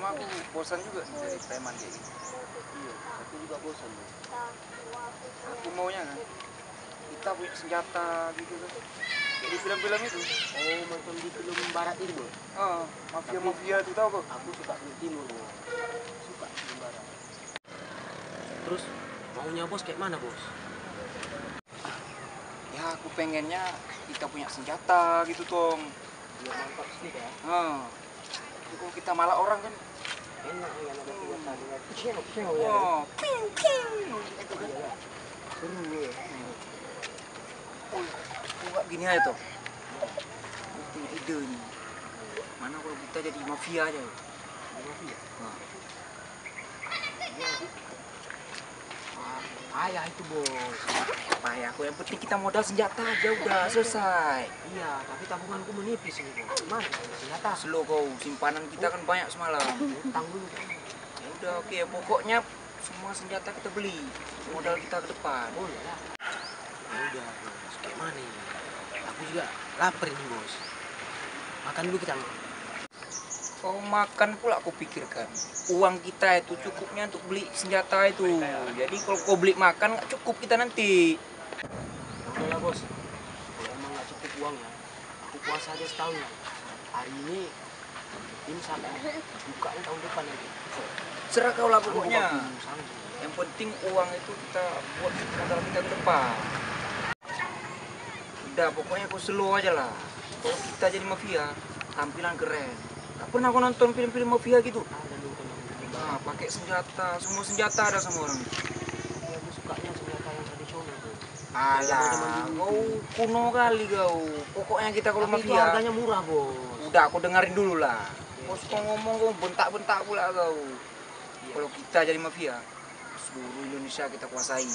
aku bosan juga dari preman kayak gini. Iya, aku juga bosan. Aku maunya kan kita punya senjata gitu kan. Kayak di film-film itu. Oh, macam di film barat itu, Bos. Oh, mafia-mafia itu tahu kok. Aku suka film timur, Bos. Suka film barat. Terus maunya Bos kayak mana, Bos? Ya aku pengennya kita punya senjata gitu Tom. Biar mantap sih ya. Kalau kita malah orang kan Enak ya ada senjata dengan ya. oh, ping ping gitu kan. Iya, seru ya. Enggak gini aja Tom. Aku punya ide nih. Mana kalau kita jadi mafia aja. Mafia. Nah, Ayah itu, Bos. payah aku yang penting kita modal senjata aja udah selesai. Iya, tapi tabunganku menipis ini, Bos. Mana senjata? Slow kau, simpanan kita kan banyak semalam. Utang dulu kan. Ya udah oke, pokoknya semua senjata kita beli. Modal kita ke depan. Boleh lah. Ya udah, Bos. Kayak mana ini? Aku juga lapar ini, Bos. Makan dulu kita. Kau makan pula aku pikirkan. Uang kita itu cukupnya untuk beli senjata itu. Jadi kalau kau beli makan nggak cukup kita nanti. Oke lah, Bos. Kalau emang nggak cukup uang ya, aku puasa aja setahun lah. Hari ini sampai buka tahun depan nanti. Serah kau lah pokoknya. Sanggup. Yang penting uang itu kita buat modal kita ke depan. Udah pokoknya kau slow aja lah. Kalau kita jadi mafia, tampilan keren. Gak pernah kau nonton film-film mafia gitu? Ada nonton yang Nah, pakai senjata, semua senjata ada sama orang. aku sukanya senjata yang tradisional, Bos. Alah, kau kuno kali kau. Pokoknya kita kalau Tapi itu mafia. harganya murah, Bos. Udah aku dengerin dulu lah. Kau suka ngomong kau bentak-bentak pula kau. Kalau kita jadi mafia, seluruh Indonesia kita kuasai.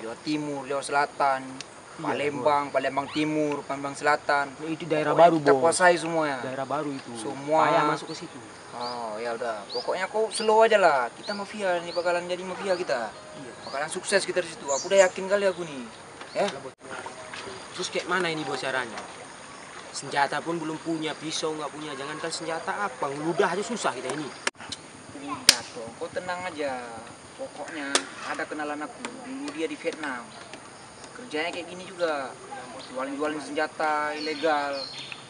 Jawa Timur, Jawa Selatan, Palembang, Palembang Timur, Palembang Selatan. Itu daerah Pokoknya baru, kita Bos. kuasai semuanya. Daerah baru itu. Semua. Payah masuk ke situ. Oh ya udah, pokoknya kau slow aja lah. Kita mafia nih bakalan jadi mafia kita. Iya. Bakalan sukses kita di situ. Aku udah yakin kali aku nih. Ya. Terus kayak mana ini, Bos, caranya? Senjata pun belum punya, pisau nggak punya. Jangankan senjata apa, ngeludah aja susah kita ini. Udah dong, kau tenang aja. Pokoknya ada kenalan aku. Dulu dia di Vietnam. Kerjanya kayak gini juga. Jualin senjata ilegal.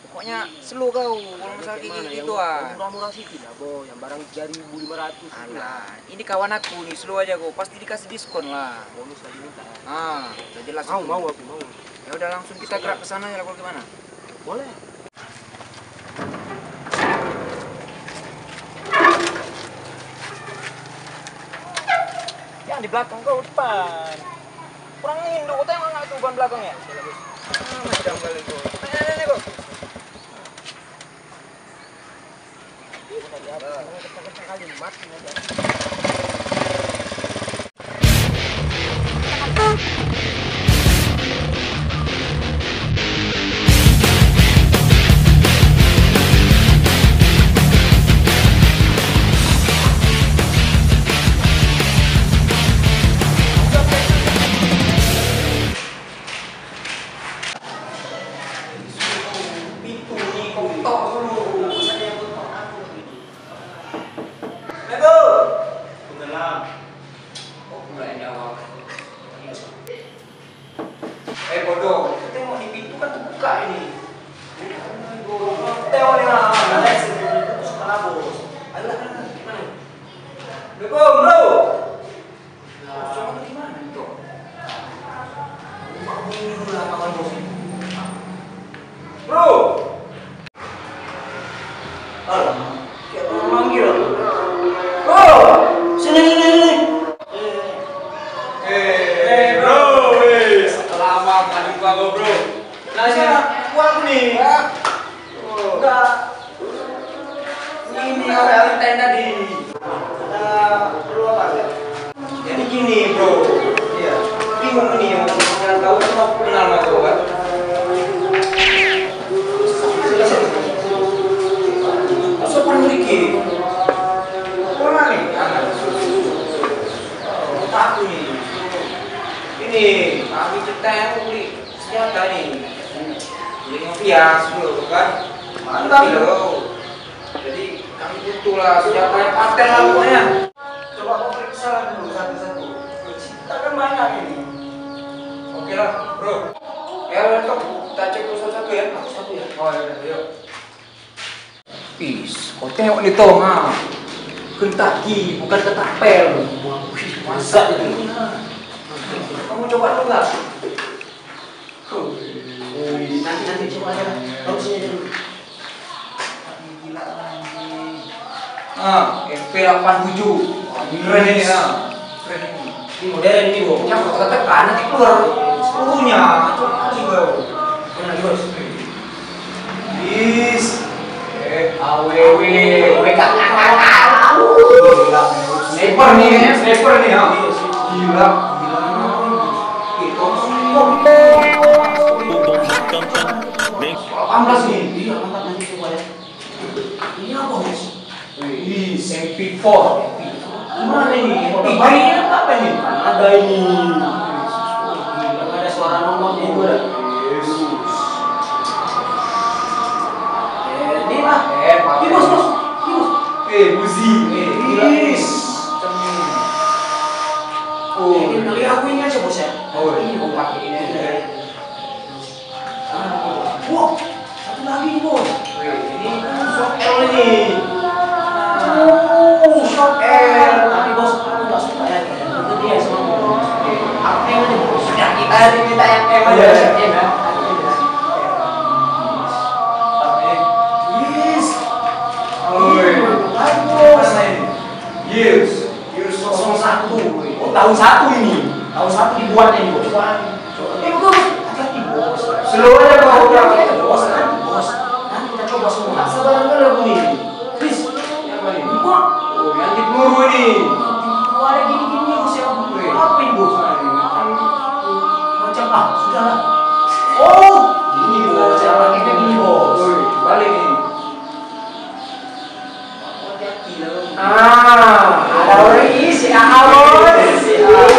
Pokoknya slow kau. Kalau masalah kayak gitu ah. Murah-murah sih tidak, Bos. Yang barang 3.500 Alah, ini kawan aku nih, slow aja kau. Pasti dikasih diskon lah. Bonus lagi minta. Ah, udah jelas. Mau aku mau. Ya udah langsung kita gerak ke sana ya kalau gimana? Boleh. Yang di belakang kau depan. Kurang induk, kau tengok nggak tuh ban belakangnya? Macam kali kau. Nih kau. Kencang kali mati aja. Bodoh, tengok di pintu kan terbuka ini. Tengok nih lah, salah bos. Ayolah, gimana? Assalamualaikum, bro. Sama gimana itu? Ini dulu lah kawan bos ini. Bro. Alamak, kayak orang manggil. Bro, sini. Bro, nasi uang nih. Udah. Ini orang tenda di. Perlu apa ya? Jadi gini bro. Iya. Bingung nih yang tahu semua kenal sama kau kan? Sopan dikit. Mana nih? Aku nih. Ini kami kita yang beli. Senjata nih, beli mafia dulu kan, mantap loh. Jadi kami itulah senjatanya paten lah pokoknya. Coba kau periksa dulu satu-satu. Kita kan banyak ini. Oke lah, bro. Ya, untuk kita cek dulu satu-satu ya. Satu ya. Oh ya, yuk. Pis, kau tengok nih Tom, ha. Kentucky, bukan ketapel. Masa itu? Kamu coba dulu nggak? Nanti coba aja lah. Kamu sini aja dulu. Gila lagi. MP87. Keren ini ha. Keren ini. Ini modern ini bos. Yang kau tekan nanti keluar seluruhnya. Coba juga. Lagi bos. Bis. AWW. Sniper nih, sniper nih ha. Gila. Itu semua. 18 nih. Iya, angkat nanti coba ya. Ini apa bos? Wih, MP4. Gimana ini? Ini apa ini? Ada ini. Ada suara nomornya juga. Ini lah. Ini bos. Buzi. Yes. Oh, Ini kali aku ini aja bos ya. Oh, Ini mau pakai ini aja. Wah, satu lagi nih bos. ini Shot L ini. Shot L. Tapi bos, aku nggak suka ya. Itu dia sama bos. Aku yang ini bos. Ya kita minta yang M aja. Iya. M ya. Yes. Hai bos. Years 01. Oh tahun 1 ini. Tahun 1 dibuatnya ini bos. Betul. Hati-hati bos. Slow aja kau. Bos, nanti kita coba semua. Sabar dulu nih. Please. Apa nih? Wah, Oh, yang di peluru ini. ada gini-gini bos ya. Apa ini bos? Macam sudahlah. Oh, ini bos. Cara pakainya gini bos. Woi, balik nih. Ada orang isi bos.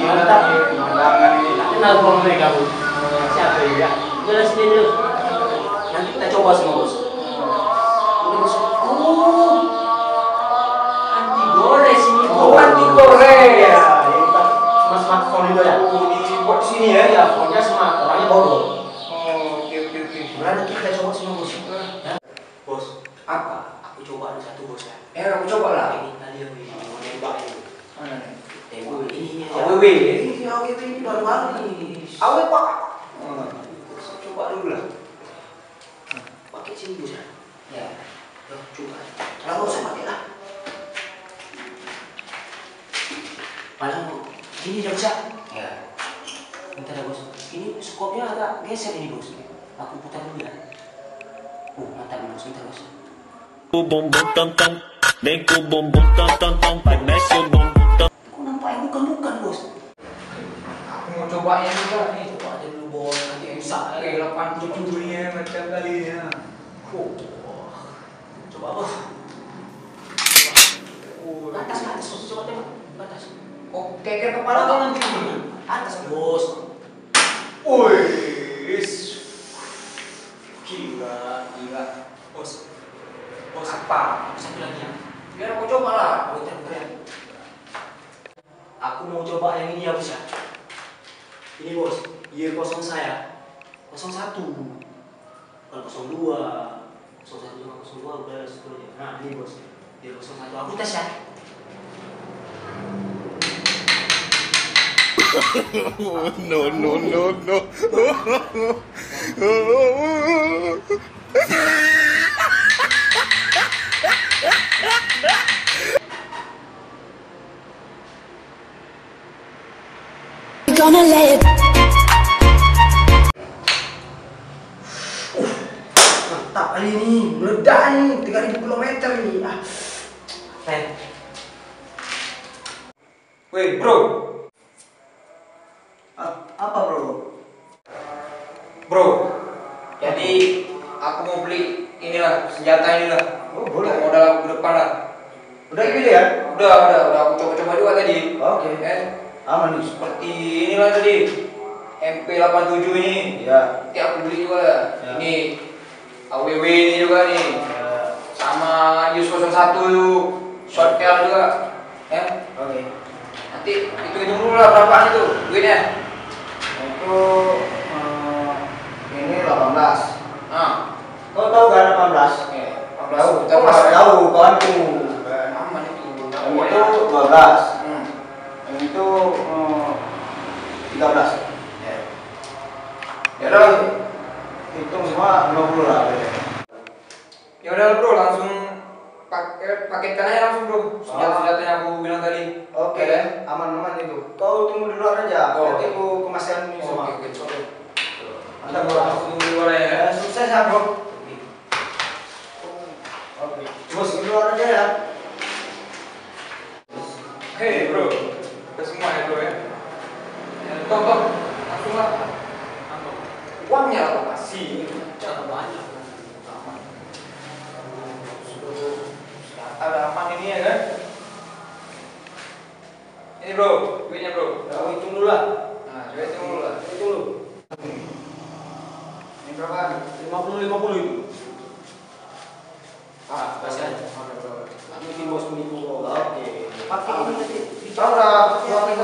Mantap. Pemandangan ini. Kenal bos mereka bos. Siapa ya? Jelas dulu. Nanti kita coba semua bos. Oh, anti gores ini bos. Oh, anti gores. Ya, cuma smartphone itu ya. Di buat sini ya. Iya, pokoknya smart. Orangnya bodoh. Oh, oke. Nanti kita coba semua bos. Ya. Bos, Apa? aku coba ada satu bos ya. Aku coba lah. Ini tadi yang mau nembak ini. Mana nih? Tembak ini aja. AWW. Ini AWW ini baru-baru nih. Awet pak. Coba dulu lah. Pakai sini bos ya. Ya. Loh, coba. Kalau nggak usah pakai lah. Padahal ini udah bisa. Ya. Bentar ya bos. Ini skopnya agak geser ini bos. Aku putar dulu ya. Mantap bos. Bentar bos. Boom boom boom tom tom, make boom boom tom tom tom, like that shit boom boom tom. Kok nampaknya bukan bos. Aku mau coba yang juga nih. Coba aja dulu bos. Nanti rusak. Oke, 87 nya macam kali ini. Coba bos. Atas bos. Coba tembak. Atas. Oh, keker kepala kau nanti. Atas bos. Woi, gila. Bos. Apa? Satu lagi ya. Biar aku coba lah. Bentar. Aku mau coba yang ini ya bos ya. Ini bos. Year kosong saya. 01. Bukan 02. 01 sama 02 udah seterusnya. Nah ini bos. Year 01. Aku tes ya. No no no no. Gonna let it. Mantap kali ini. Meledak nih. 3000 km nih. Woi, bro. Apa bro? Bro. Jadi aku mau beli inilah senjata inilah. Oh, boleh. Untuk modal aku ke depan lah. Udah pilih ya? Udah. Aku coba-coba juga tadi. Oke. Aman nih. Seperti inilah tadi. MP87 ini. Iya. Nanti aku beli juga lah. Ya. Ini AWW ini juga nih. sama Yus 01 shortcale juga ya. Oke. Nanti hitung dulu lah berapaan itu duitnya. Itu ini 18. Ah, Kau tahu kan 18? Tahu. Kau masih tahu kawanku. aman itu. Yang itu 12. Hmm. Yang itu 13. Ya udah, Hitung semua 50 lah. ya udah bro, langsung paketkan aja langsung bro. Senjata-senjata yang aku bilang tadi. Oke, aman-aman itu. Kau tunggu di luar aja. Oh. Nanti aku kemaskan ini semua. Oke, oke. Mantap bro. Aku tunggu di luar ya. Sukses ya bro. Oke. Bos di luar aja ya. Hei bro, kita semua ya bro ya. Tonton, langsung lah. Uangnya aku kasih. Jangan banyak. Ada aman ini ya kan? Ini bro, duitnya bro. Kau hitung dulu lah. Nah, coba hitung dulu lah. Hitung dulu. Ini berapa? 50 itu. Ah, kasih aja. Ini bos menipu. Oke. Pakai ini nanti. Tahu dah, uang itu